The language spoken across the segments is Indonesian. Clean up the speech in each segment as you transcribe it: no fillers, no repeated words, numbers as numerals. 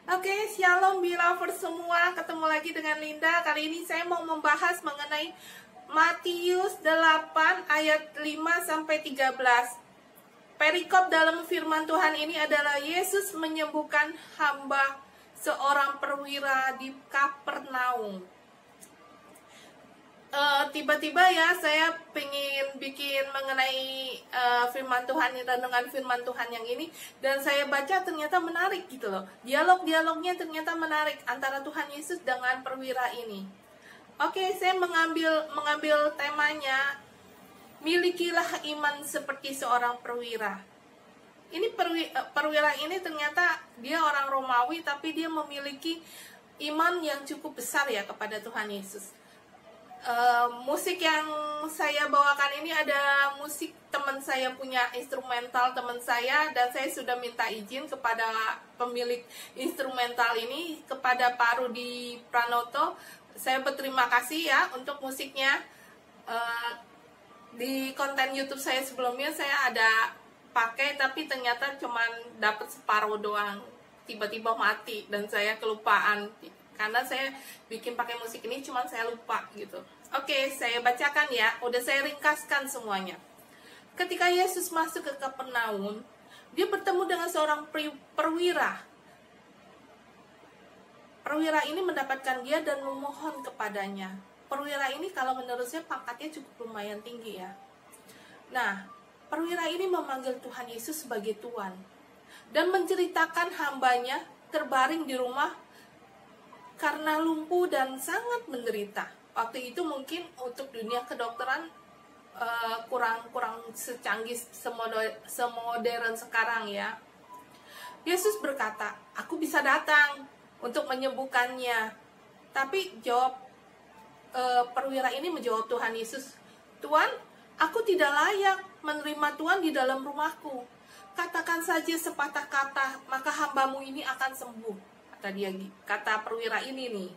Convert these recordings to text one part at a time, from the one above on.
Oke, shalom belovers semua. Ketemu lagi dengan Linda. Kali ini saya mau membahas mengenai Matius 8 ayat 5 sampai 13. Perikop dalam firman Tuhan ini adalah Yesus menyembuhkan hamba seorang perwira di Kapernaum. Tiba-tiba ya saya pengen bikin mengenai firman Tuhan dan dengan firman Tuhan yang ini, dan saya baca ternyata menarik gitu loh. Dialog-dialognya ternyata menarik antara Tuhan Yesus dengan perwira ini. Oke, saya mengambil temanya, milikilah iman seperti seorang perwira. Ini perwira ini ternyata dia orang Romawi, tapi dia memiliki iman yang cukup besar ya kepada Tuhan Yesus. Musik yang saya bawakan ini ada musik teman saya, punya instrumental teman saya, dan saya sudah minta izin kepada pemilik instrumental ini, kepada Pak Rudi Pranoto. Saya berterima kasih ya untuk musiknya. Di konten YouTube saya sebelumnya saya ada pakai, tapi ternyata cuman dapat separuh doang, tiba-tiba mati dan saya kelupaan. Karena saya bikin pakai musik ini, cuman saya lupa gitu. Oke, saya bacakan ya. Udah saya ringkaskan semuanya. Ketika Yesus masuk ke Kapernaum, dia bertemu dengan seorang perwira. Perwira ini mendapatkan dia dan memohon kepadanya. Perwira ini kalau menurut saya pangkatnya cukup lumayan tinggi ya. Nah, perwira ini memanggil Tuhan Yesus sebagai Tuhan dan menceritakan hambanya terbaring di rumah karena lumpuh dan sangat menderita. Waktu itu mungkin untuk dunia kedokteran kurang secanggih semodern sekarang ya. Yesus berkata, "Aku bisa datang untuk menyembuhkannya." Tapi perwira ini menjawab Tuhan Yesus, "Tuhan, aku tidak layak menerima Tuhan di dalam rumahku. Katakan saja sepatah kata, maka hambamu ini akan sembuh." Kata perwira ini nih,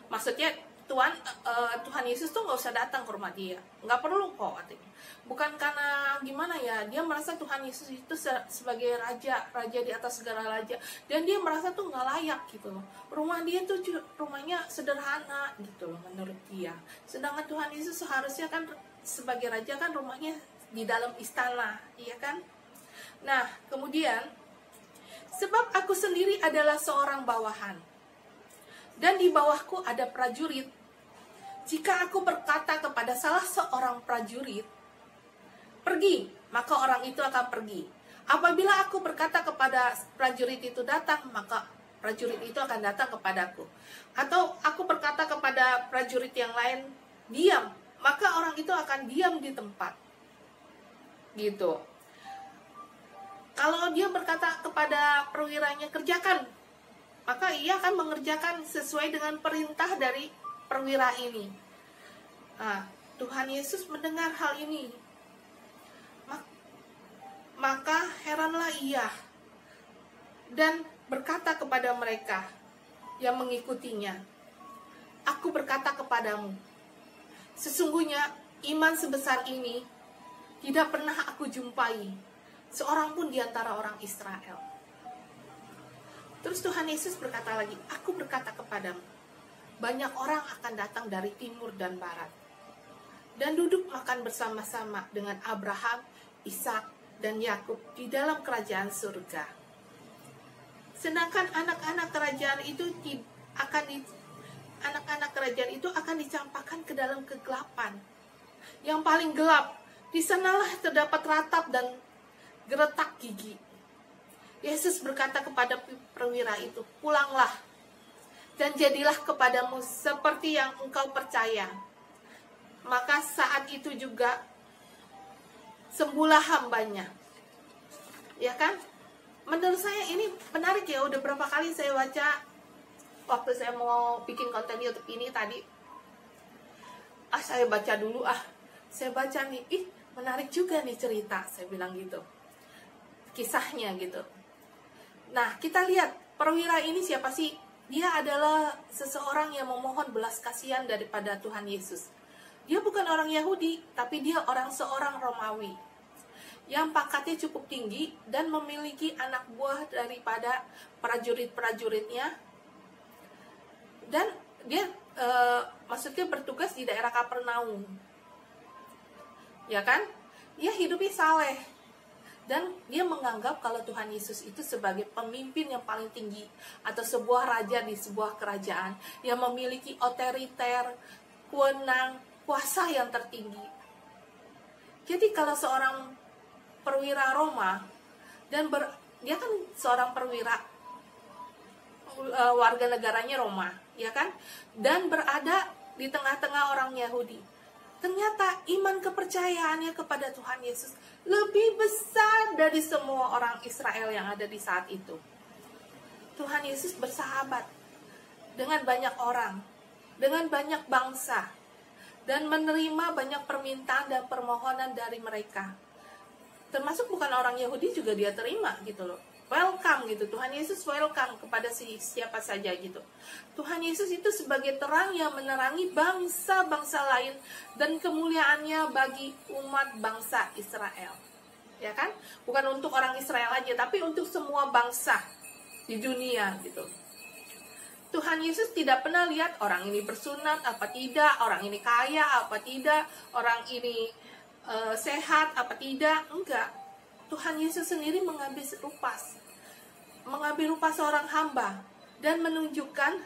maksudnya Tuhan Yesus tuh nggak usah datang ke rumah dia, nggak perlu kok katanya. Bukan karena gimana ya, dia merasa Tuhan Yesus itu sebagai raja di atas segala raja, dan dia merasa tuh nggak layak gitu loh. Rumah dia tuh rumahnya sederhana gitu loh menurut dia. Sedangkan Tuhan Yesus seharusnya kan sebagai raja kan rumahnya di dalam istana, iya kan? Nah, kemudian, sebab aku sendiri adalah seorang bawahan, dan di bawahku ada prajurit. Jika aku berkata kepada salah seorang prajurit, "Pergi," maka orang itu akan pergi. Apabila aku berkata kepada prajurit itu, "Datang," maka prajurit itu akan datang kepadaku. Atau aku berkata kepada prajurit yang lain, "Diam," maka orang itu akan diam di tempat. Gitu. Kalau dia berkata kepada perwiranya, "Kerjakan," maka ia akan mengerjakan sesuai dengan perintah dari perwira ini. Nah, Tuhan Yesus mendengar hal ini. Maka heranlah ia dan berkata kepada mereka yang mengikutinya, "Aku berkata kepadamu, sesungguhnya iman sebesar ini tidak pernah aku jumpai seorang pun di antara orang Israel." Terus Tuhan Yesus berkata lagi, "Aku berkata kepadamu, banyak orang akan datang dari timur dan barat dan duduk makan bersama-sama dengan Abraham, Ishak, dan Yakub di dalam kerajaan surga. Sedangkan anak-anak kerajaan itu akan dicampakkan ke dalam kegelapan yang paling gelap. Di sanalah terdapat ratap dan geretak gigi." Yesus berkata kepada perwira itu, "Pulanglah dan jadilah kepadamu seperti yang engkau percaya." Maka saat itu juga sembuhlah hambanya. Ya kan? Menurut saya ini menarik ya. Udah berapa kali saya baca waktu saya mau bikin konten YouTube ini tadi. Saya baca dulu Saya baca nih, menarik juga nih cerita, saya bilang gitu. Kisahnya gitu. Nah, kita lihat perwira ini siapa sih? Dia adalah seseorang yang memohon belas kasihan daripada Tuhan Yesus. Dia bukan orang Yahudi, tapi dia seorang Romawi. yang pangkatnya cukup tinggi dan memiliki anak buah daripada prajurit-prajuritnya, dan dia maksudnya bertugas di daerah Kapernaum, ya kan? Dia hidupnya saleh dan dia menganggap kalau Tuhan Yesus itu sebagai pemimpin yang paling tinggi atau sebuah raja di sebuah kerajaan yang memiliki otoriter, wewenang, kuasa yang tertinggi. Jadi kalau seorang perwira Roma dan dia kan seorang perwira warga negaranya Roma, ya kan, dan berada di tengah-tengah orang Yahudi, ternyata iman kepercayaannya kepada Tuhan Yesus lebih besar dari semua orang Israel yang ada di saat itu. Tuhan Yesus bersahabat dengan banyak orang, dengan banyak bangsa, dan menerima banyak permintaan dan permohonan dari mereka. Termasuk bukan orang Yahudi juga dia terima gitu loh. Welcome gitu. Tuhan Yesus welcome kepada siapa saja gitu. Tuhan Yesus itu sebagai terang yang menerangi bangsa-bangsa lain dan kemuliaannya bagi umat bangsa Israel. Ya kan? Bukan untuk orang Israel aja, tapi untuk semua bangsa di dunia gitu. Tuhan Yesus tidak pernah lihat orang ini bersunat apa tidak, orang ini kaya apa tidak, orang ini sehat apa tidak. Enggak. Tuhan Yesus sendiri mengambil rupa seorang hamba dan menunjukkan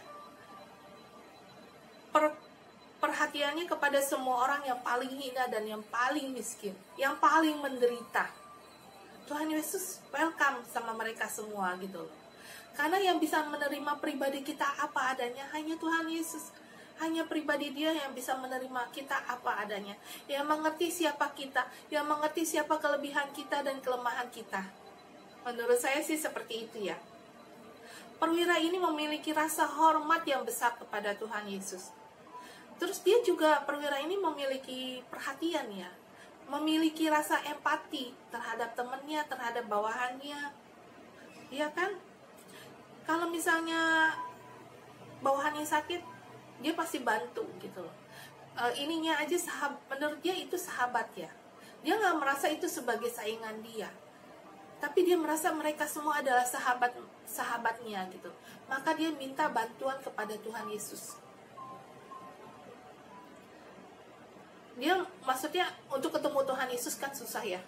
perhatiannya kepada semua orang yang paling hina dan yang paling miskin, yang paling menderita. Tuhan Yesus welcome sama mereka semua gitu. Karena yang bisa menerima pribadi kita apa adanya hanya Tuhan Yesus. Hanya pribadi dia yang bisa menerima kita apa adanya, yang mengerti siapa kita, yang mengerti siapa kelebihan kita dan kelemahan kita. Menurut saya sih seperti itu ya. Perwira ini memiliki rasa hormat yang besar kepada Tuhan Yesus. Terus dia juga, perwira ini memiliki perhatian ya, memiliki rasa empati terhadap temannya, terhadap bawahannya. Iya kan? Kalau misalnya bawahannya sakit, dia pasti bantu gitu loh. Ininya aja menurut dia itu sahabat ya. Dia nggak merasa itu sebagai saingan dia, tapi dia merasa mereka semua adalah sahabatnya gitu. Maka dia minta bantuan kepada Tuhan Yesus. Dia maksudnya untuk ketemu Tuhan Yesus kan susah ya.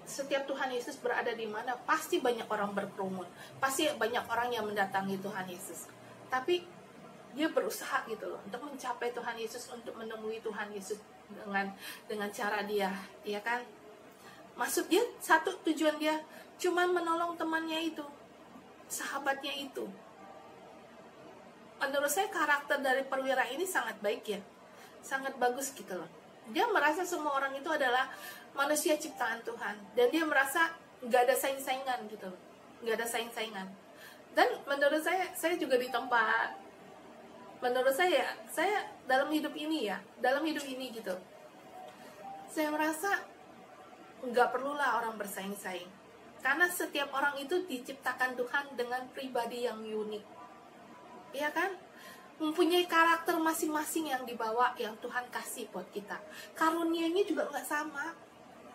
Setiap Tuhan Yesus berada di mana, pasti banyak orang berkerumun, pasti banyak orang yang mendatangi Tuhan Yesus. Tapi dia berusaha gitu loh untuk mencapai Tuhan Yesus, untuk menemui Tuhan Yesus dengan cara dia, ya kan? Maksud dia satu, tujuan dia cuman menolong temannya itu, sahabatnya itu. Menurut saya karakter dari perwira ini sangat baik ya, sangat bagus gitu loh. Dia merasa semua orang itu adalah manusia ciptaan Tuhan, dan dia merasa nggak ada saing-saingan gitu loh, nggak ada saing-saingan. Dan menurut saya juga di tempat, menurut saya dalam hidup ini gitu, saya merasa nggak perlulah orang bersaing-saing, karena setiap orang itu diciptakan Tuhan dengan pribadi yang unik, ya kan? Mempunyai karakter masing-masing yang dibawa, yang Tuhan kasih buat kita. Karunia-nya juga nggak sama,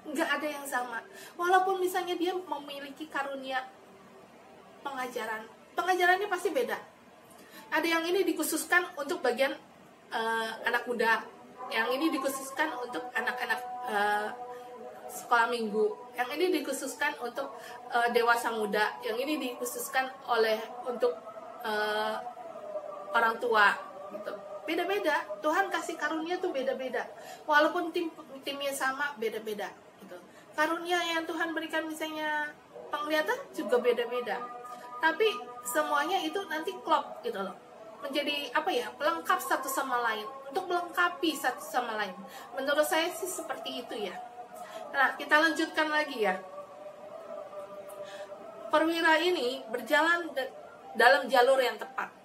nggak ada yang sama. Walaupun misalnya dia memiliki karunia pengajarannya pasti beda. Ada yang ini dikhususkan untuk bagian anak muda, yang ini dikhususkan untuk anak-anak sekolah minggu, yang ini dikhususkan untuk dewasa muda, yang ini dikhususkan untuk orang tua gitu. Beda-beda. Tuhan kasih karunia tuh beda-beda. Walaupun timnya sama, beda-beda gitu. Karunia yang Tuhan berikan misalnya penglihatan juga beda-beda. Tapi semuanya itu nanti klop gitu loh. Menjadi pelengkap satu sama lain, untuk melengkapi satu sama lain. Menurut saya sih seperti itu ya. Nah, kita lanjutkan lagi ya. Perwira ini berjalan dalam jalur yang tepat.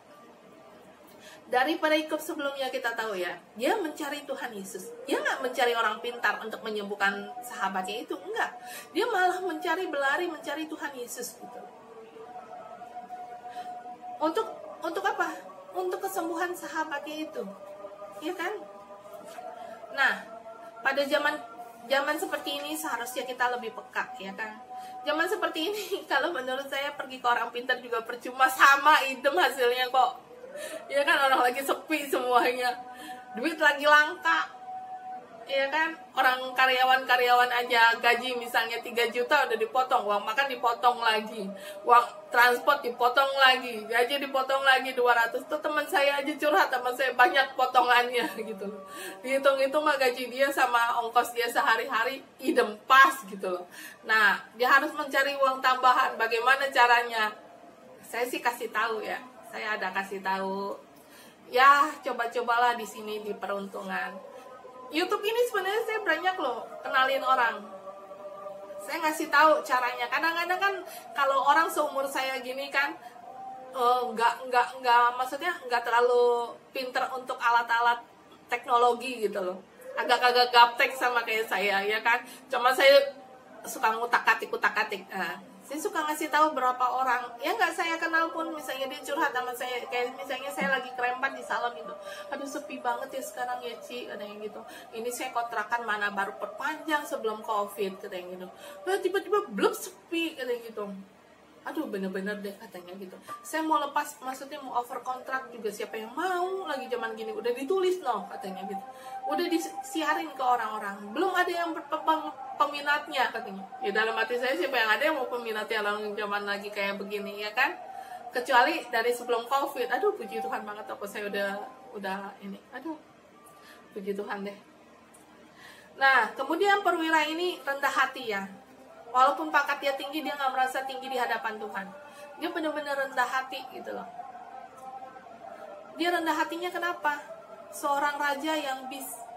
Dari perikop sebelumnya kita tahu ya, dia mencari Tuhan Yesus. Dia nggak mencari orang pintar untuk menyembuhkan sahabatnya itu, enggak. Dia malah mencari Tuhan Yesus gitu. Untuk apa? Untuk kesembuhan sahabatnya itu, ya kan? Nah, pada zaman zaman seperti ini seharusnya kita lebih peka, ya kan? Zaman seperti ini kalau menurut saya pergi ke orang pintar juga percuma, sama idem hasilnya kok. Ya kan, orang lagi sepi semuanya, duit lagi langka, ya kan? Orang karyawan aja gaji misalnya 3 juta udah dipotong, uang makan dipotong lagi, uang transport dipotong lagi, gaji dipotong lagi 200. Tuh teman saya aja curhat, teman saya banyak potongannya gitu loh. Dihitung-hitung mah gaji dia sama ongkos dia sehari-hari idem pas gitu loh. Nah, dia harus mencari uang tambahan. Bagaimana caranya? Saya sih kasih tahu ya. Saya ada kasih tahu. Ya, coba-cobalah di sini di peruntungan. YouTube ini sebenarnya saya banyak loh kenalin orang. Saya ngasih tahu caranya. Kadang-kadang kan kalau orang seumur saya gini kan nggak maksudnya nggak terlalu pinter untuk alat-alat teknologi gitu loh. Agak-agak gaptek sama kayak saya, ya kan. Cuma saya suka ngutak-atik. Saya suka ngasih tahu berapa orang ya nggak saya kenal pun, misalnya dia curhat sama saya, kayak misalnya saya lagi kerempat di salon gitu, aduh sepi banget ya sekarang ya Ci, katanya gitu. Ini saya kontrakan mana baru perpanjang sebelum COVID, katanya gitu. Nah tiba-tiba blok sepi, katanya gitu. Aduh bener-bener deh, katanya gitu. Saya mau lepas, maksudnya mau over kontrak juga, siapa yang mau lagi zaman gini, udah ditulis loh, katanya gitu. Udah disiarin ke orang-orang, belum ada yang peminatnya, katanya. Ya dalam hati saya, siapa yang ada yang mau peminatnya orang zaman lagi kayak begini, ya kan? Kecuali dari sebelum COVID. Aduh puji Tuhan banget, apa saya udah ini. Aduh puji Tuhan deh. Nah kemudian perwira ini rendah hati ya. Walaupun pangkat dia tinggi, dia nggak merasa tinggi di hadapan Tuhan. Dia benar-benar rendah hati gitu loh. Dia rendah hatinya kenapa? Seorang raja yang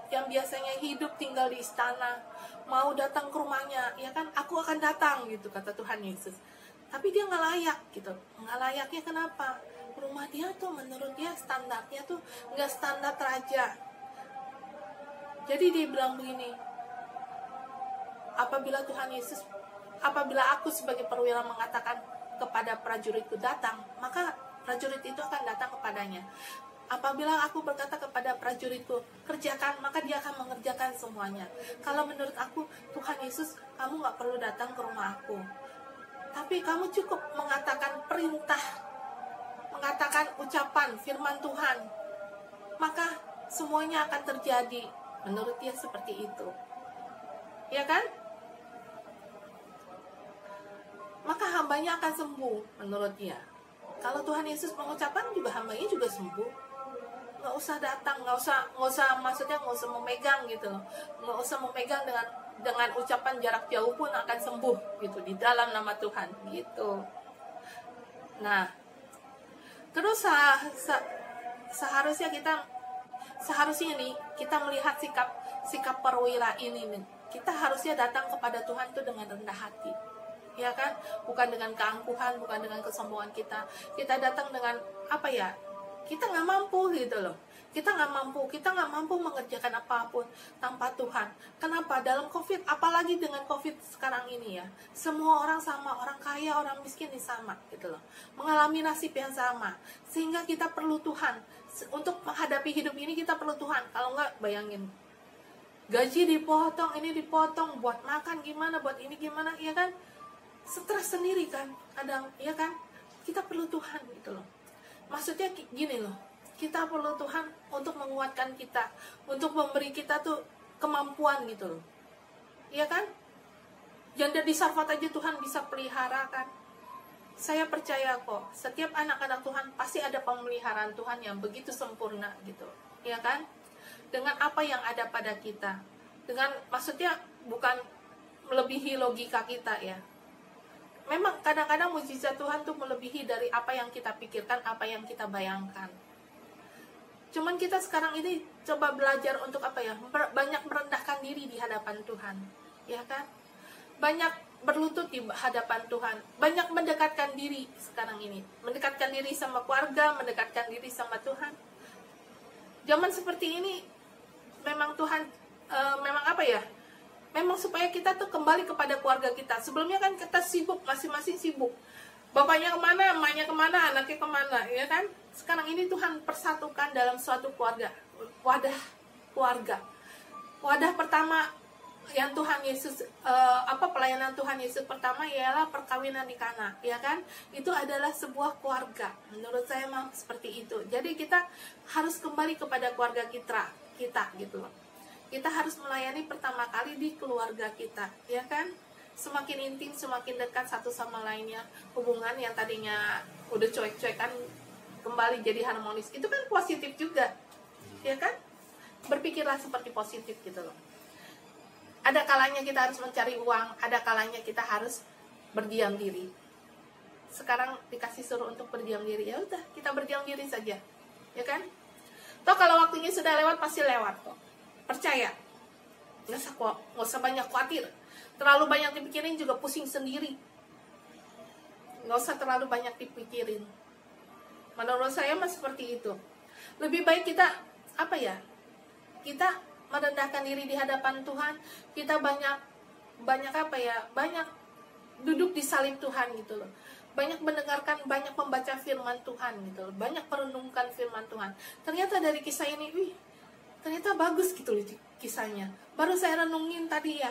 biasanya hidup tinggal di istana, mau datang ke rumahnya, ya kan? Aku akan datang gitu, kata Tuhan Yesus. Tapi dia nggak layak gitu. Nggak layaknya kenapa? Rumah dia tuh menurut dia standarnya tuh nggak standar raja. Jadi dia bilang begini, apabila aku sebagai perwira mengatakan kepada prajuritku datang, maka prajurit itu akan datang kepadanya. Apabila aku berkata kepada prajuritku kerjakan, maka dia akan mengerjakan semuanya. Kalau menurut aku, Tuhan Yesus, kamu gak perlu datang ke rumah aku, tapi kamu cukup mengatakan perintah, mengatakan ucapan firman Tuhan, maka semuanya akan terjadi. Menurut dia seperti itu, ya kan? Maka hambanya akan sembuh menurut dia. Kalau Tuhan Yesus mengucapkan juga, hambanya juga sembuh. Nggak usah datang, nggak usah maksudnya nggak usah memegang gitu loh. Nggak usah memegang dengan ucapan jarak jauh pun akan sembuh gitu di dalam nama Tuhan gitu. Nah, terus seharusnya nih kita melihat sikap perwira ini nih. Kita harusnya datang kepada Tuhan itu dengan rendah hati. Ya kan, bukan dengan keangkuhan, bukan dengan kesombongan kita. Kita datang dengan apa ya? Kita nggak mampu gitu loh. Kita nggak mampu mengerjakan apapun tanpa Tuhan. Kenapa? Dalam COVID, apalagi dengan COVID sekarang ini ya, semua orang sama, orang kaya, orang miskin ini sama gitu loh, mengalami nasib yang sama. Sehingga kita perlu Tuhan untuk menghadapi hidup ini. Kita perlu Tuhan. Kalau nggak, bayangin, gaji dipotong, ini dipotong, buat makan gimana, buat ini gimana, ya kan? Stres sendiri kan kadang, ya kan? Kita perlu Tuhan gitu loh. Maksudnya gini loh, kita perlu Tuhan untuk menguatkan kita, untuk memberi kita tuh kemampuan gitu loh, ya kan? Janda di Sarfat aja Tuhan bisa pelihara kan. Saya percaya kok, setiap anak-anak Tuhan pasti ada pemeliharaan Tuhan yang begitu sempurna gitu, ya kan? Dengan apa yang ada pada kita, dengan maksudnya bukan melebihi logika kita ya. Memang kadang-kadang mujizat Tuhan tuh melebihi dari apa yang kita pikirkan, apa yang kita bayangkan. Cuman kita sekarang ini coba belajar untuk apa ya? Banyak merendahkan diri di hadapan Tuhan, ya kan? Banyak berlutut di hadapan Tuhan, banyak mendekatkan diri sekarang ini, mendekatkan diri sama keluarga, mendekatkan diri sama Tuhan. Zaman seperti ini memang Tuhan memang apa ya? Memang supaya kita tuh kembali kepada keluarga kita. Sebelumnya kan kita sibuk, masing-masing sibuk. Bapaknya kemana, emaknya kemana, anaknya kemana, ya kan? Sekarang ini Tuhan persatukan dalam suatu keluarga, wadah keluarga. Wadah pertama yang Tuhan Yesus pelayanan Tuhan Yesus pertama ialah perkawinan di Kana, ya kan? Itu adalah sebuah keluarga. Menurut saya memang seperti itu. Jadi kita harus kembali kepada keluarga kita gitu loh. Kita harus melayani pertama kali di keluarga kita, ya kan? Semakin intim, semakin dekat satu sama lainnya. Hubungan yang tadinya udah cuek-cuekan kembali jadi harmonis. Itu kan positif juga, ya kan? Berpikirlah seperti positif gitu loh. Ada kalanya kita harus mencari uang, ada kalanya kita harus berdiam diri. Sekarang dikasih suruh untuk berdiam diri, ya udah kita berdiam diri saja, ya kan? Toh kalau waktunya sudah lewat pasti lewat kok. Percaya, nggak usah banyak khawatir. Terlalu banyak dipikirin juga pusing sendiri. Nggak usah terlalu banyak dipikirin. Menurut saya mah seperti itu. Lebih baik kita kita merendahkan diri di hadapan Tuhan, kita banyak duduk di salib Tuhan gitu loh, banyak mendengarkan, banyak membaca firman Tuhan gitu loh, banyak merenungkan firman Tuhan. Ternyata dari kisah ini, ternyata bagus gitu loh kisahnya. Baru saya renungin tadi ya,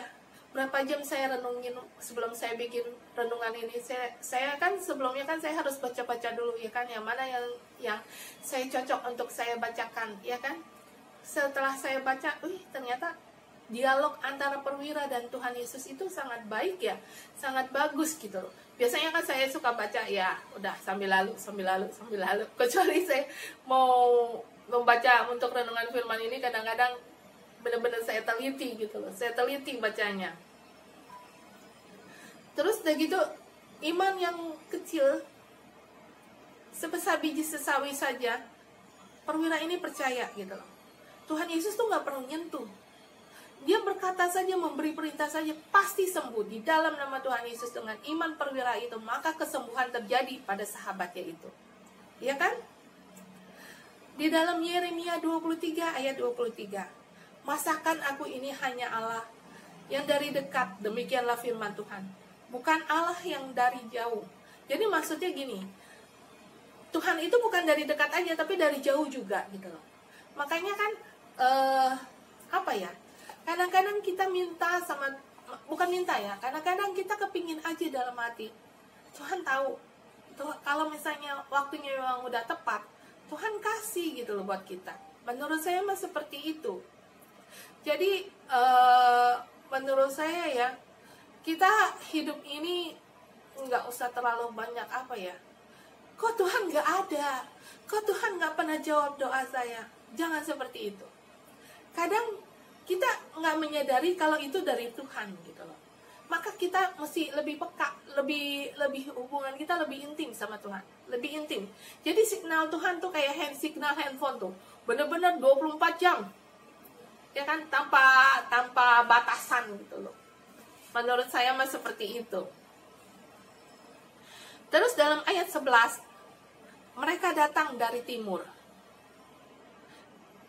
berapa jam saya renungin sebelum saya bikin renungan ini. Saya kan sebelumnya kan saya harus baca-baca dulu, ya kan, yang mana yang saya cocok untuk saya bacakan, ya kan. Setelah saya baca, ternyata dialog antara perwira dan Tuhan Yesus itu sangat baik ya, sangat bagus gitu loh. Biasanya kan saya suka baca ya, udah sambil lalu. Kecuali saya mau membaca untuk renungan firman ini, kadang-kadang benar-benar saya teliti gitu loh, saya teliti bacanya. Terus udah gitu, iman yang kecil sebesar biji sesawi saja, perwira ini percaya gitu loh. Tuhan Yesus tuh gak perlu nyentuh. Dia berkata saja, memberi perintah saja, pasti sembuh. Di dalam nama Tuhan Yesus, dengan iman perwira itu, maka kesembuhan terjadi pada sahabatnya itu. Ya kan? Di dalam Yeremia 23 ayat 23. Masakan aku ini hanya Allah yang dari dekat, demikianlah firman Tuhan. Bukan Allah yang dari jauh. Jadi maksudnya gini, Tuhan itu bukan dari dekat aja, tapi dari jauh juga gitu loh. Makanya kan kadang-kadang kita minta sama, bukan minta ya, kadang-kadang kita kepingin aja dalam hati. Tuhan tahu tuh, kalau misalnya waktunya memang udah tepat, Tuhan kasih gitu loh buat kita. Menurut saya mah seperti itu. Jadi menurut saya ya, kita hidup ini nggak usah terlalu banyak kok Tuhan nggak ada, kok Tuhan nggak pernah jawab doa saya. Jangan seperti itu. Kadang kita nggak menyadari kalau itu dari Tuhan gitu loh. Maka kita mesti lebih peka, lebih hubungan kita lebih intim sama Tuhan, lebih intim. Jadi signal Tuhan tuh kayak signal handphone tuh, bener-bener 24 jam, ya kan, tanpa batasan gitu loh. Menurut saya mah seperti itu. Terus dalam ayat 11, mereka datang dari timur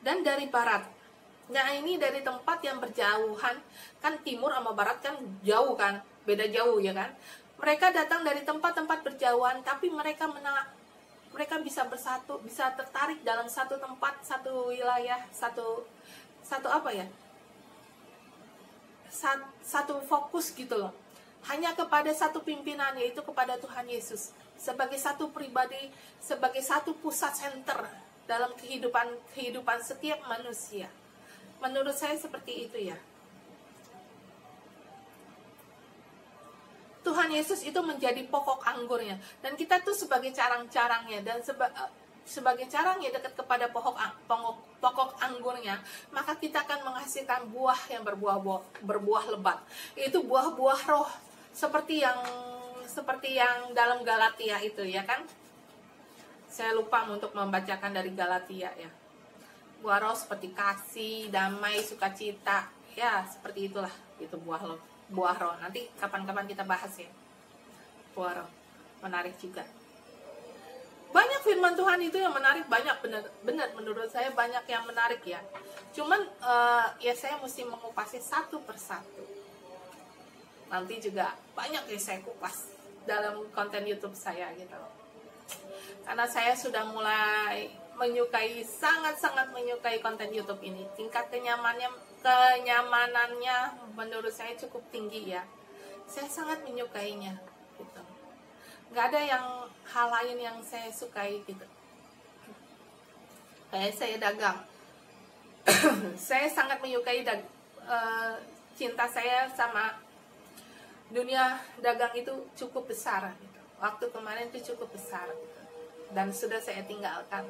dan dari barat. Nah ini dari tempat yang berjauhan, kan timur sama barat kan jauh kan, beda jauh ya kan. Mereka datang dari tempat-tempat berjauhan, tapi mereka bisa bersatu, bisa tertarik dalam satu tempat, satu wilayah, satu fokus gitu loh. Hanya kepada satu pimpinan, yaitu kepada Tuhan Yesus. Sebagai satu pribadi, sebagai satu pusat center dalam kehidupan setiap manusia. Menurut saya seperti itu ya. Tuhan Yesus itu menjadi pokok anggurnya, dan kita tuh sebagai carang-carangnya, dan sebagai carangnya dekat kepada pokok anggurnya, maka kita akan menghasilkan buah yang berbuah lebat. Itu buah-buah roh, seperti yang dalam Galatia itu ya kan. Saya lupa untuk membacakan dari Galatia ya. Buah roh seperti kasih, damai, sukacita, ya seperti itulah, itu buah roh. Nanti kapan-kapan kita bahas ya. Buah roh menarik juga. Banyak firman Tuhan itu yang menarik, banyak, benar menurut saya banyak yang menarik ya. Cuman ya saya mesti mengupasnya satu persatu. Nanti juga banyak yang saya kupas dalam konten YouTube saya gitu loh. Karena saya sudah mulai sangat-sangat menyukai konten YouTube ini. Tingkat kenyamanannya menurut saya cukup tinggi ya. Saya sangat menyukainya gitu. Nggak ada hal lain yang saya sukai gitu. Kayak saya dagang. Saya sangat menyukai cinta saya sama dunia dagang itu cukup besar gitu. Waktu kemarin itu cukup besar gitu. Dan sudah saya tinggalkan.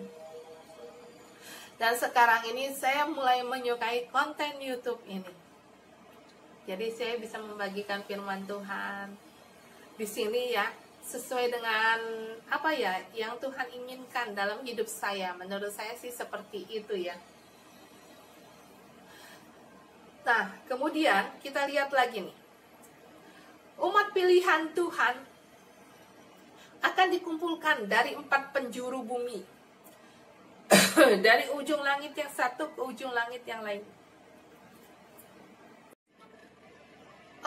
Dan sekarang ini saya mulai menyukai konten YouTube ini. Jadi saya bisa membagikan firman Tuhan di sini ya, sesuai dengan apa ya yang Tuhan inginkan dalam hidup saya. Menurut saya sih seperti itu ya. Nah, kemudian kita lihat lagi nih. Umat pilihan Tuhan akan dikumpulkan dari 4 penjuru bumi. Dari ujung langit yang satu ke ujung langit yang lain.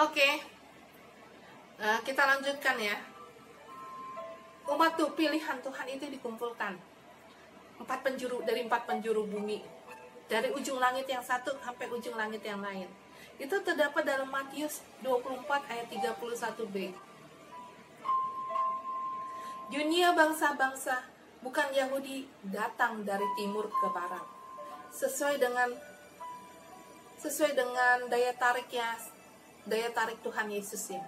Oke. Nah, kita lanjutkan ya. Umat tuh pilihan Tuhan itu dikumpulkan. 4 penjuru dari 4 penjuru bumi. Dari ujung langit yang satu sampai ujung langit yang lain. Itu terdapat dalam Matius 24 ayat 31b. Dunia bangsa-bangsa bukan Yahudi datang dari timur ke barat. Sesuai dengan daya tarik Tuhan Yesus ya.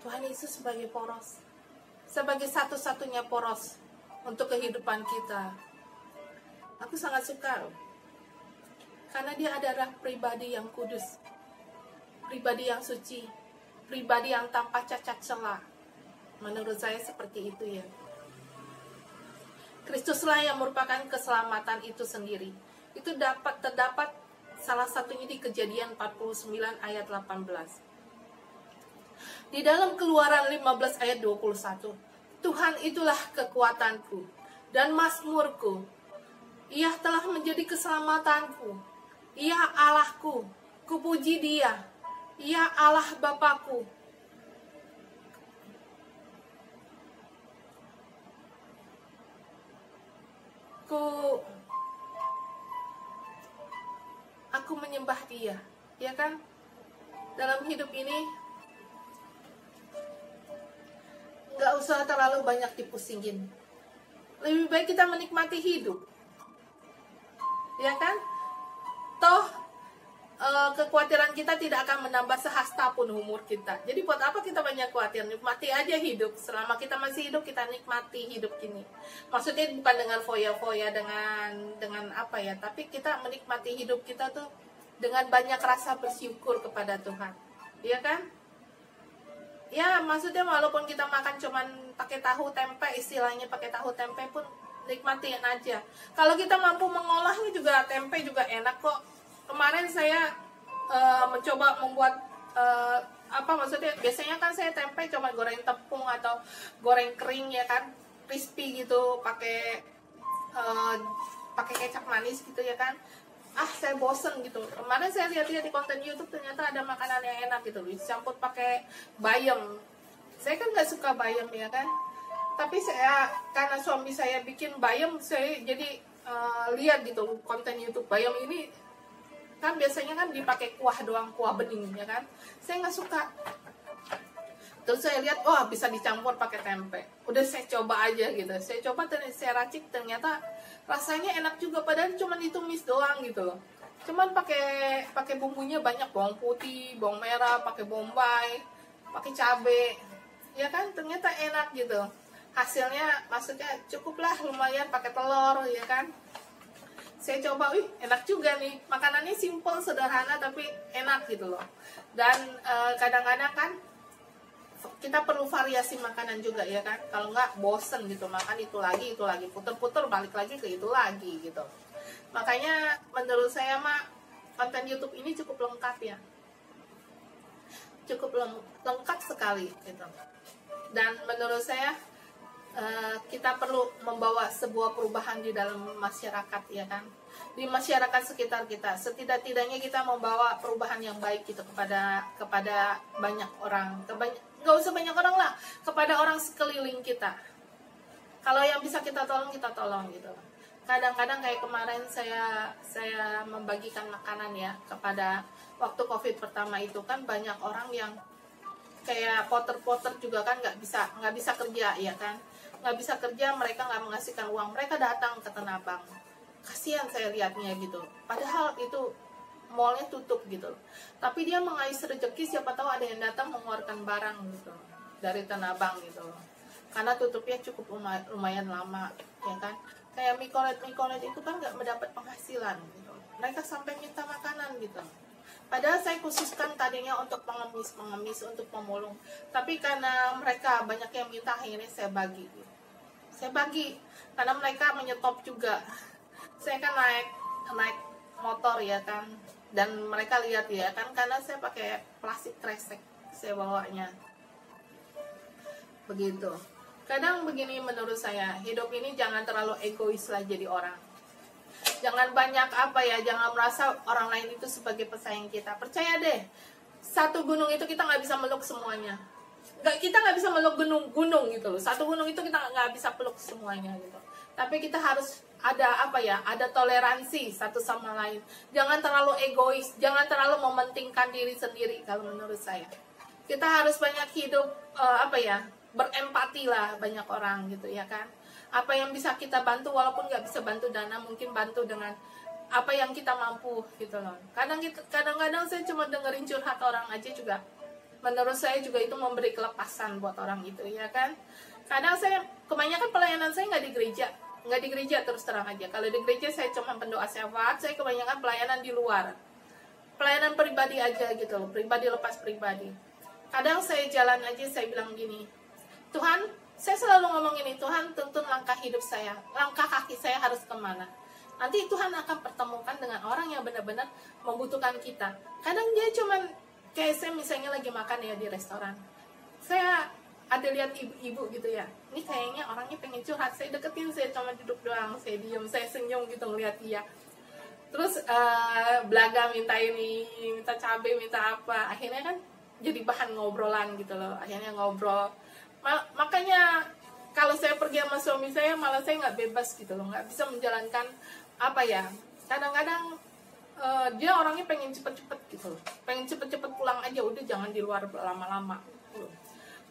Tuhan Yesus sebagai poros, sebagai satu-satunya poros untuk kehidupan kita. Aku sangat suka karena dia adalah pribadi yang kudus, pribadi yang suci, pribadi yang tanpa cacat celah. Menurut saya seperti itu ya. Kristuslah yang merupakan keselamatan itu sendiri. Itu terdapat salah satunya di Kejadian 49 ayat 18. Di dalam Keluaran 15 ayat 21, Tuhan itulah kekuatanku dan mazmurku. Ia telah menjadi keselamatanku. Ia Allahku, kupuji Dia. Ia Allah Bapakku. Aku menyembah Dia, ya kan? Dalam hidup ini nggak usah terlalu banyak dipusingin. Lebih baik kita menikmati hidup, ya kan? Toh kekhawatiran kita tidak akan menambah sehasta pun umur kita. Jadi buat apa kita banyak khawatir? Nikmati aja hidup. Selama kita masih hidup, kita nikmati hidup ini. Maksudnya bukan dengan foya-foya, dengan apa ya, tapi kita menikmati hidup kita tuh dengan banyak rasa bersyukur kepada Tuhan. Iya kan? Ya, maksudnya walaupun kita makan cuman pakai tahu tempe, istilahnya pakai tahu tempe pun nikmatin aja. Kalau kita mampu mengolahnya juga, tempe juga enak kok. Kemarin saya mencoba membuat maksudnya biasanya kan saya tempe cuma goreng tepung atau goreng kering ya kan, crispy gitu, pakai kecap manis gitu ya kan. Saya bosen gitu. Kemarin saya lihat-lihat di konten YouTube ternyata ada makanan yang enak gitu, dicampur pakai bayam. Saya kan nggak suka bayam ya kan, tapi karena suami saya bikin bayam, saya jadi lihat gitu konten YouTube bayam ini. Kan biasanya kan dipakai kuah doang, kuah bening ya kan. Saya nggak suka. Terus saya lihat, bisa dicampur pakai tempe. Udah saya coba aja gitu. Saya coba, saya racik, ternyata rasanya enak juga. Padahal cuma ditumis doang gitu loh. Cuman pakai bumbunya banyak, bawang putih, bawang merah, pakai bombay, pakai cabe. Ya kan, ternyata enak gitu. Hasilnya maksudnya cukuplah, lumayan, pakai telur ya kan. Saya coba, enak juga nih. Makanannya simple, sederhana, tapi enak gitu loh. Dan kadang-kadang kan kita perlu variasi makanan juga ya kan. Kalau nggak bosen gitu, makan itu lagi, puter-puter balik lagi ke itu lagi gitu. Makanya menurut saya konten YouTube ini cukup lengkap ya. Cukup lengkap sekali gitu. Dan menurut saya kita perlu membawa sebuah perubahan di dalam masyarakat ya kan, di masyarakat sekitar kita. Setidak-tidaknya kita membawa perubahan yang baik gitu kepada banyak orang, nggak usah banyak orang lah, kepada orang sekeliling kita. Kalau yang bisa kita tolong gitu. kadang-kadang kayak kemarin saya membagikan makanan ya kepada waktu COVID pertama itu kan banyak orang yang kayak porter juga kan nggak bisa kerja ya kan, nggak bisa kerja, mereka nggak mengasihkan uang, mereka datang ke Tanah Abang. Kasihan saya lihatnya gitu, padahal itu mallnya tutup gitu, tapi dia mengais rezeki, siapa tahu ada yang datang mengeluarkan barang gitu dari Tanah Abang gitu, karena tutupnya cukup lumayan lama ya kan. Kayak mikolet itu kan nggak mendapat penghasilan gitu, mereka sampai minta makanan gitu. Padahal saya khususkan tadinya untuk pengemis, untuk pemulung. Tapi karena mereka banyak yang minta, akhirnya saya bagi. Karena mereka menyetop juga. Saya kan naik motor ya kan. Dan mereka lihat ya kan, karena saya pakai plastik kresek saya bawanya. Begitu. Kadang begini menurut saya, hidup ini jangan terlalu egois lah jadi orang. Jangan banyak jangan merasa orang lain itu sebagai pesaing kita. Percaya deh, satu gunung itu kita nggak bisa meluk semuanya. Kita nggak bisa meluk gunung gitu loh. Satu gunung itu kita nggak bisa peluk semuanya gitu. Tapi kita harus ada ada toleransi satu sama lain. Jangan terlalu egois, jangan terlalu mementingkan diri sendiri kalau menurut saya. Kita harus banyak hidup berempati lah banyak orang gitu ya kan. Apa yang bisa kita bantu, walaupun nggak bisa bantu dana, mungkin bantu dengan apa yang kita mampu gitu loh. Kadang-kadang saya cuma dengerin curhat orang aja juga, menurut saya juga itu memberi kelepasan buat orang itu ya kan. Kadang saya kebanyakan pelayanan saya nggak di gereja terus terang aja. Kalau di gereja saya cuma pendoa syafaat, saya kebanyakan pelayanan di luar, pelayanan pribadi aja gitu loh, pribadi lepas pribadi. Kadang saya jalan aja, saya bilang gini, Tuhan, saya selalu ngomong ini, Tuhan tuntun langkah hidup saya, langkah kaki saya harus kemana. Nanti Tuhan akan pertemukan dengan orang yang benar-benar membutuhkan kita. Kadang dia cuman, kayak saya misalnya lagi makan ya di restoran, saya ada lihat ibu-ibu gitu ya, ini kayaknya orangnya pengen curhat, saya deketin, saya cuma duduk doang, saya diem, saya senyum gitu ngeliat dia. Terus belaga minta ini, minta cabai, minta apa, akhirnya kan jadi bahan ngobrolan gitu loh, akhirnya ngobrol. Makanya kalau saya pergi sama suami saya, malah saya nggak bebas gitu loh, nggak bisa menjalankan kadang-kadang dia orangnya pengen cepet-cepet gitu loh, pengen cepet-cepet pulang aja, udah jangan di luar lama-lama gitu.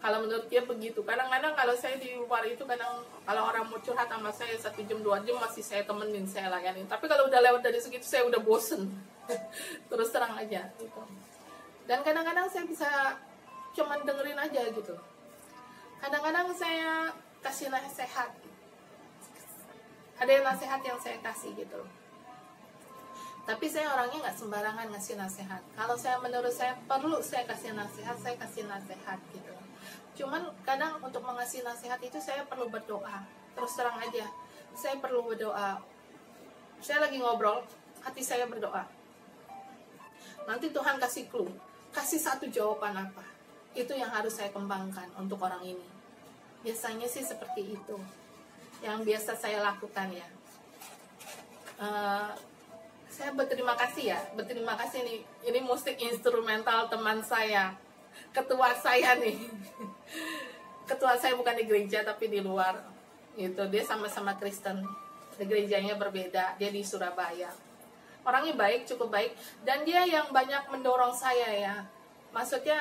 Kalau menurut dia begitu. Kadang-kadang kalau saya di luar itu, kadang kalau orang mau curhat sama saya 1 jam 2 jam masih saya temenin, saya layanin. Tapi kalau udah lewat dari segitu saya udah bosen terus terang aja gitu. Dan kadang-kadang saya bisa cuman dengerin aja gitu. Kadang-kadang saya kasih nasihat, ada nasihat yang saya kasih gitu. Tapi saya orangnya nggak sembarangan ngasih nasihat. Kalau menurut saya perlu saya kasih nasihat, saya kasih nasihat gitu. Cuman kadang untuk mengasih nasihat itu saya perlu berdoa. Terus terang aja, saya perlu berdoa. Saya lagi ngobrol, hati saya berdoa. Nanti Tuhan kasih clue, kasih satu jawaban apa. Itu yang harus saya kembangkan untuk orang ini. Biasanya sih seperti itu yang biasa saya lakukan ya. Saya berterima kasih nih. Ini musik instrumental teman saya, ketua saya nih. Ketua saya bukan di gereja tapi di luar gitu. Dia sama-sama Kristen, di gerejanya berbeda, dia di Surabaya. Orangnya baik, cukup baik, dan dia yang banyak mendorong saya ya. Maksudnya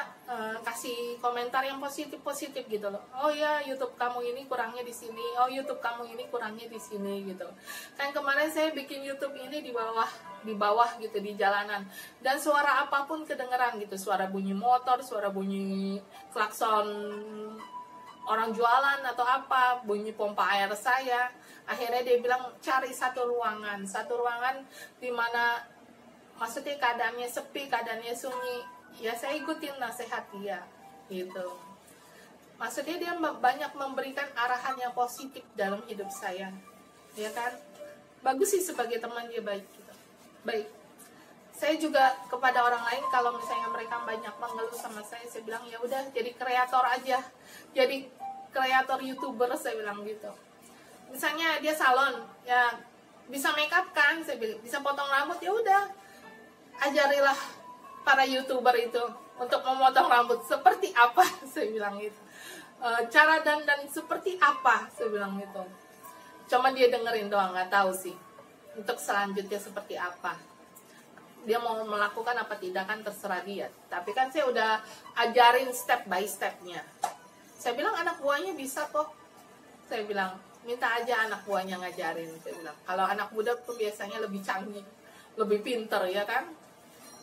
kasih komentar yang positif gitu loh. Oh ya, YouTube kamu ini kurangnya di sini. Oh, YouTube kamu ini kurangnya di sini gitu. Kan kemarin saya bikin YouTube ini di bawah gitu, di jalanan. Dan suara apapun kedengeran gitu. Suara bunyi motor, suara bunyi klakson orang jualan atau apa, bunyi pompa air saya. Akhirnya dia bilang cari satu ruangan di mana maksudnya keadaannya sepi, keadaannya sunyi. Ya saya ikutin nasihat dia gitu. Maksudnya dia banyak memberikan arahan yang positif dalam hidup saya, ya kan. Bagus sih, sebagai teman dia baik gitu. Baik. Saya juga kepada orang lain, kalau misalnya mereka banyak mengeluh sama saya bilang ya udah jadi kreator aja, jadi kreator YouTuber, saya bilang gitu. Misalnya dia salon, ya bisa make up kan, saya bilang, bisa potong rambut, ya udah ajarilah para YouTuber itu untuk memotong rambut seperti apa, saya bilang gitu. Cara dandan seperti apa, saya bilang gitu. Cuma dia dengerin doang, nggak tahu sih untuk selanjutnya seperti apa. Dia mau melakukan apa tidak kan terserah dia. Tapi kan saya udah ajarin step by stepnya. Saya bilang anak buahnya bisa kok. Saya bilang minta aja anak buahnya ngajarin. Saya bilang kalau anak muda tuh biasanya lebih canggih, lebih pinter ya kan.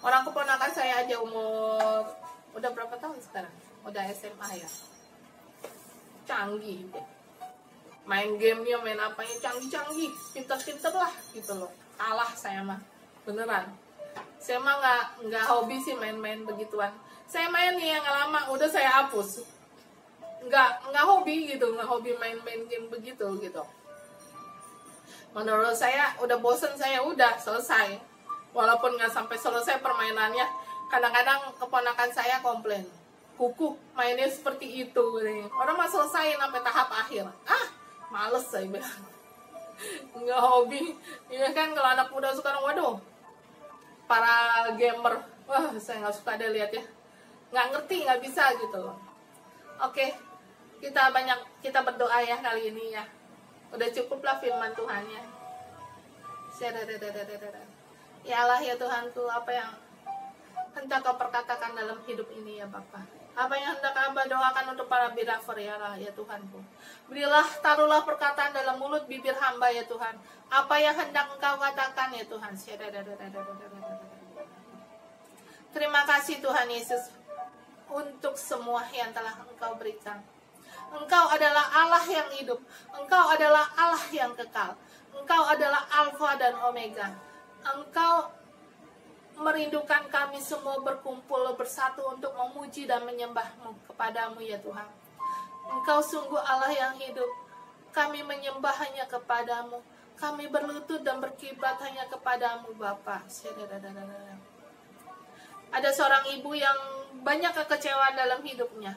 Orang keponakan saya aja umur udah berapa tahun sekarang? Udah SMA ya. Canggih deh. Main gamenya, main apanya canggih-canggih, pinter-pinter lah gitu loh. Kalah saya mah, beneran. Saya mah nggak hobi sih main-main begituan. Saya main nih yang lama, udah saya hapus. Nggak hobi gitu, nggak hobi main-main game begitu gitu. Menurut saya udah bosen, saya udah selesai. Walaupun nggak sampai selesai permainannya, kadang-kadang keponakan saya komplain. Kuku mainnya seperti itu, orang mah selesai sampai tahap akhir. Males saya bilang. Nggak hobi. Iya kan kalau anak muda sekarang, waduh, para gamer, wah saya nggak suka deh lihat ya. Nggak ngerti, nggak bisa gitu loh. Oke, kita berdoa ya kali ini ya. Udah cukup lah firman Tuhannya. Ya Allah ya Tuhanku, apa yang hendak Kau perkatakan dalam hidup ini ya Bapa. Apa yang hendak Abah doakan untuk para biraver ya Allah ya Tuhanku. Berilah, taruhlah perkataan dalam mulut bibir hamba ya Tuhan. Apa yang hendak Engkau katakan ya Tuhan. Terima kasih Tuhan Yesus untuk semua yang telah Engkau berikan. Engkau adalah Allah yang hidup. Engkau adalah Allah yang kekal. Engkau adalah Alfa dan Omega. Engkau merindukan kami semua berkumpul bersatu untuk memuji dan menyembah-Mu kepadamu ya Tuhan. Engkau sungguh Allah yang hidup. Kami menyembah hanya kepadamu. Kami berlutut dan berkiblat hanya kepadamu Bapa. Ada seorang ibu yang banyak kekecewaan dalam hidupnya.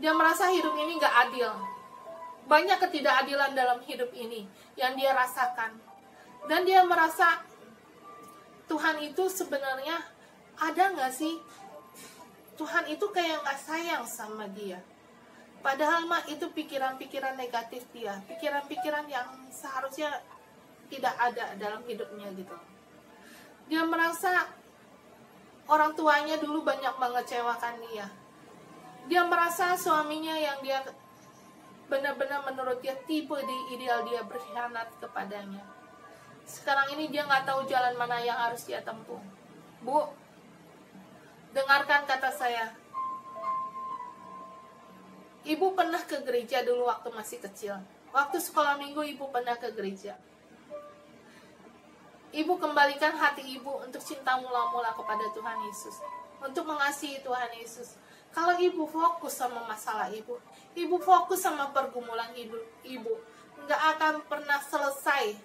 Dia merasa hidup ini gak adil. Banyak ketidakadilan dalam hidup ini yang dia rasakan. Dan dia merasa Tuhan itu sebenarnya ada gak sih? Tuhan itu kayak gak sayang sama dia. Padahal mah itu pikiran-pikiran negatif dia. Pikiran-pikiran yang seharusnya tidak ada dalam hidupnya gitu. Dia merasa orang tuanya dulu banyak mengecewakan dia. Dia merasa suaminya yang dia benar-benar menurut dia tipe di ideal dia berkhianat kepadanya. Sekarang ini dia nggak tahu jalan mana yang harus dia tempuh. Bu, dengarkan kata saya. Ibu pernah ke gereja dulu waktu masih kecil. Waktu sekolah minggu ibu pernah ke gereja. Ibu kembalikan hati ibu untuk cinta mula-mula kepada Tuhan Yesus. Untuk mengasihi Tuhan Yesus. Kalau ibu fokus sama masalah ibu fokus sama pergumulan ibu, nggak akan pernah selesai.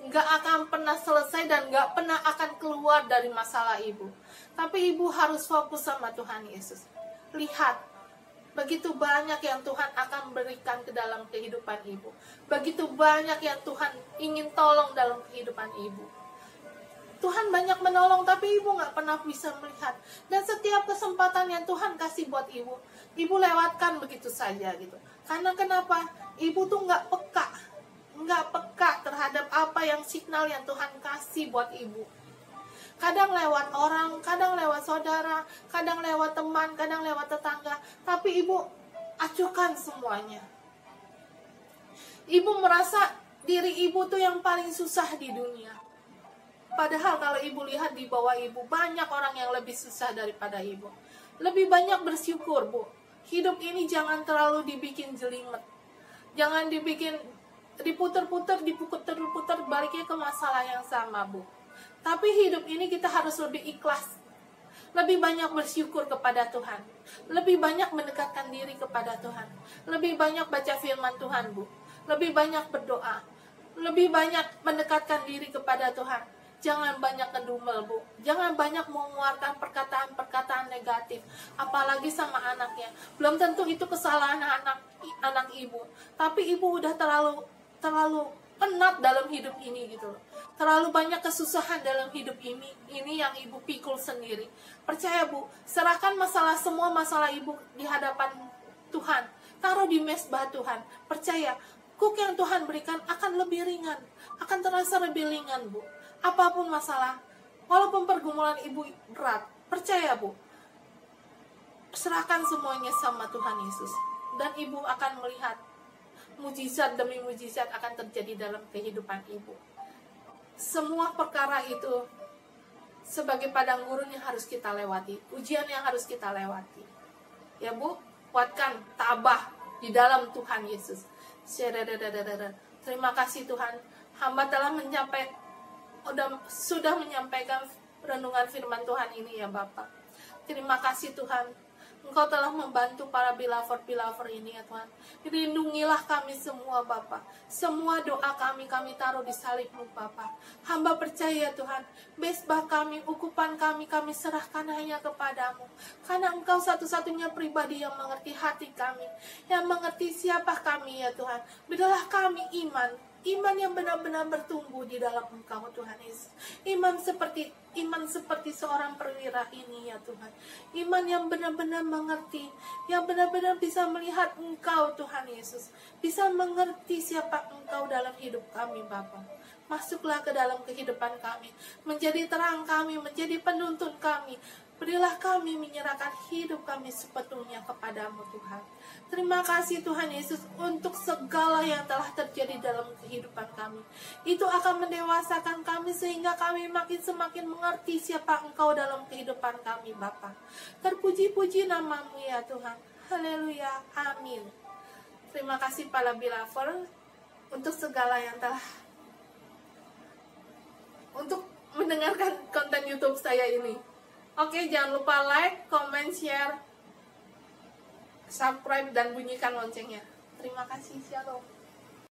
Nggak akan pernah selesai dan nggak pernah akan keluar dari masalah ibu. Tapi ibu harus fokus sama Tuhan Yesus. Lihat, begitu banyak yang Tuhan akan berikan ke dalam kehidupan ibu. Begitu banyak yang Tuhan ingin tolong dalam kehidupan ibu. Tuhan banyak menolong, tapi ibu nggak pernah bisa melihat. Dan setiap kesempatan yang Tuhan kasih buat ibu lewatkan begitu saja gitu. Karena kenapa? Ibu tuh nggak peka terhadap apa yang signal yang Tuhan kasih buat ibu. Kadang lewat orang, kadang lewat saudara, kadang lewat teman, kadang lewat tetangga. Tapi ibu acuhkan semuanya. Ibu merasa diri ibu tuh yang paling susah di dunia. Padahal kalau ibu lihat di bawah ibu, banyak orang yang lebih susah daripada ibu. Lebih banyak bersyukur, Bu. Hidup ini jangan terlalu dibikin jelimet. Jangan dibikin diputer-puter baliknya ke masalah yang sama, Bu. Tapi hidup ini kita harus lebih ikhlas. Lebih banyak bersyukur kepada Tuhan. Lebih banyak mendekatkan diri kepada Tuhan. Lebih banyak baca firman Tuhan, Bu. Lebih banyak berdoa. Lebih banyak mendekatkan diri kepada Tuhan. Jangan banyak ngedumel, Bu. Jangan banyak mengeluarkan perkataan-perkataan negatif. Apalagi sama anaknya. Belum tentu itu kesalahan anak ibu. Tapi ibu udah terlalu penat dalam hidup ini gitu loh. Terlalu banyak kesusahan dalam hidup ini yang ibu pikul sendiri. Percaya, Bu, serahkan semua masalah ibu di hadapan Tuhan. Taruh di mezbah Tuhan. Percaya, Kuk yang Tuhan berikan akan lebih ringan, akan terasa lebih ringan, Bu. Apapun masalah, walaupun pergumulan Ibu berat, percaya, Bu, serahkan semuanya sama Tuhan Yesus, dan Ibu akan melihat mujizat demi mujizat akan terjadi dalam kehidupan Ibu. Semua perkara itu sebagai padang gurun yang harus kita lewati, ujian yang harus kita lewati. Ya, Bu, kuatkan, tabah di dalam Tuhan Yesus. Terima kasih Tuhan, hamba telah sudah menyampaikan renungan firman Tuhan ini ya Bapak. Terima kasih Tuhan, Engkau telah membantu para bilaver ini ya Tuhan. Lindungilah kami semua Bapak. Semua doa kami taruh di salib-Mu Bapak. Hamba percaya Tuhan, mesbah kami, ukupan kami serahkan hanya kepadamu. Karena Engkau satu-satunya pribadi yang mengerti hati kami, yang mengerti siapa kami ya Tuhan. Berilah kami iman yang benar-benar bertumbuh di dalam Engkau Tuhan Yesus. Iman seperti seorang perwira ini ya Tuhan. Iman yang benar-benar mengerti, yang benar-benar bisa melihat Engkau Tuhan Yesus, bisa mengerti siapa Engkau dalam hidup kami Bapa. Masuklah ke dalam kehidupan kami, menjadi terang kami, menjadi penuntun kami. Berilah kami menyerahkan hidup kami sepenuhnya kepadamu Tuhan. Terima kasih Tuhan Yesus untuk segala yang telah terjadi dalam kehidupan kami. Itu akan mendewasakan kami sehingga kami semakin mengerti siapa Engkau dalam kehidupan kami Bapa. Terpuji-puji nama-Mu ya Tuhan. Haleluya. Amin. Terima kasih para bilaver untuk segala yang telah untuk mendengarkan konten YouTube saya ini. Oke, jangan lupa like, comment, share, subscribe, dan bunyikan loncengnya. Terima kasih, shalom.